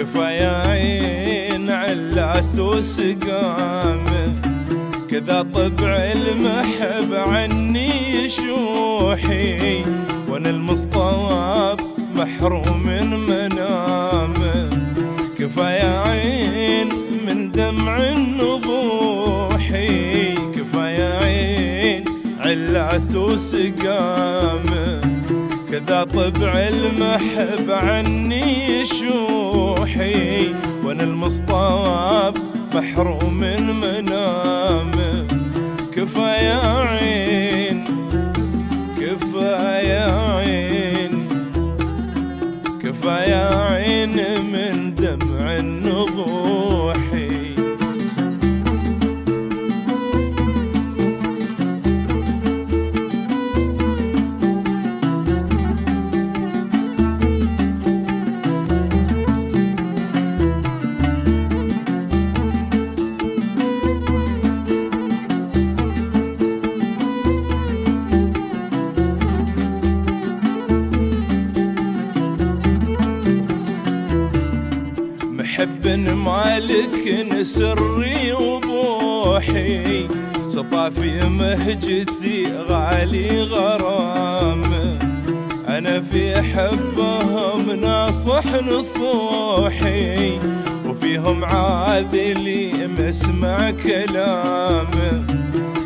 كفاية عين علات وسقامه، كذا طبع المحب عني يشوحي، وانا المصطاب محروم من منامه. كفاية عين من دمع النضوحي، كفاية عين علات وسقامه، كذا طبع المحب عني يشوحي، وانا المصطاب محروم من منامه. كفاية عين كفاية عين كفاية عين من دمع النضوحي. محب مالك سري وبوحي، سطافي مهجتي غالي غرامه، انا في حبهم ناصح نصوحي، وفيهم عاذلي مسمع كلامه.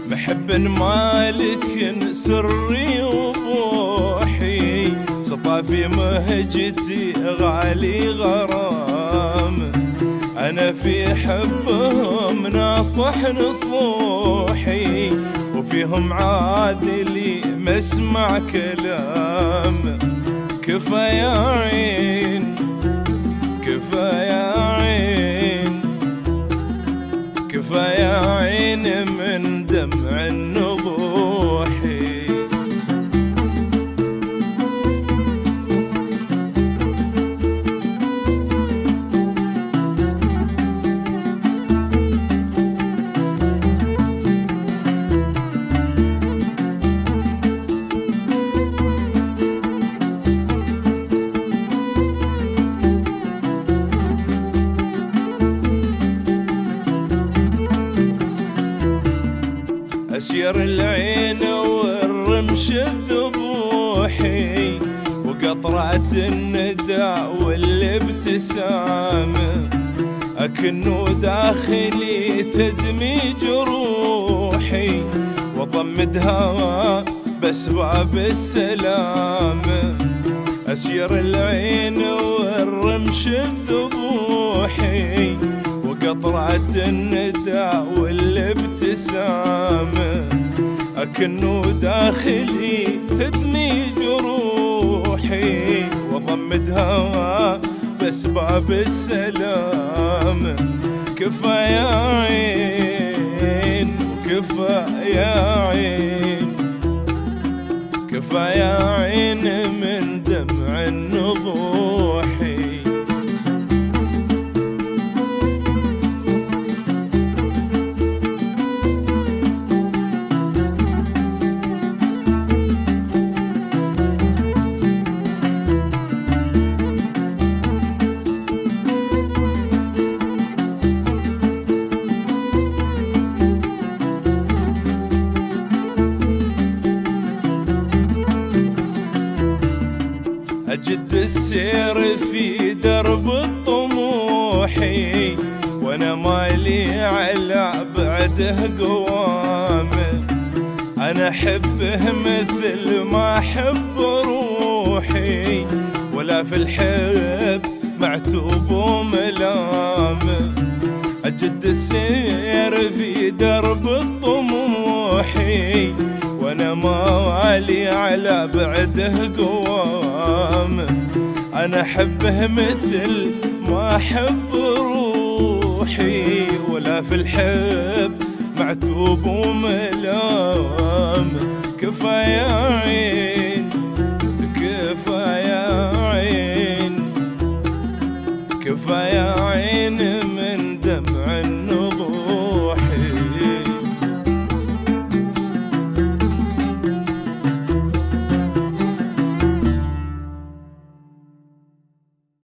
محب مالك سري وبوحي، سطافي مهجتي غالي غرامه، أنا في حبهم ناصح نصوحي، وفيهم عادلي مسمع كلامه. كفاية عين كفاية عين كفاية عين من دمع النضوحي. أسير العين والرمش الذبوحي، وقطرات الندى والابتسامة، أكنه داخلي تدمي جروحي، وضمدها بأسباب السلامة. أسير العين والرمش الذبوحي، وقطرات الندى والابتسامة، أكنه داخلي تدمي جروحي، وضمدها بأسباب السلامة. كفاية عين وكفاية عين كفاية عين من دمع النضوحي. أجد السير في درب الطموحي، وانا مالي على بعده قوامه، انا احبه مثل ما احب روحي، ولا في الحب معتوب وملامه. أجد السير في درب الطموحي، وانا مالي على بعده قوامه، انا احبه مثل ما احب روحي، ولا في الحب معتوب وملامه.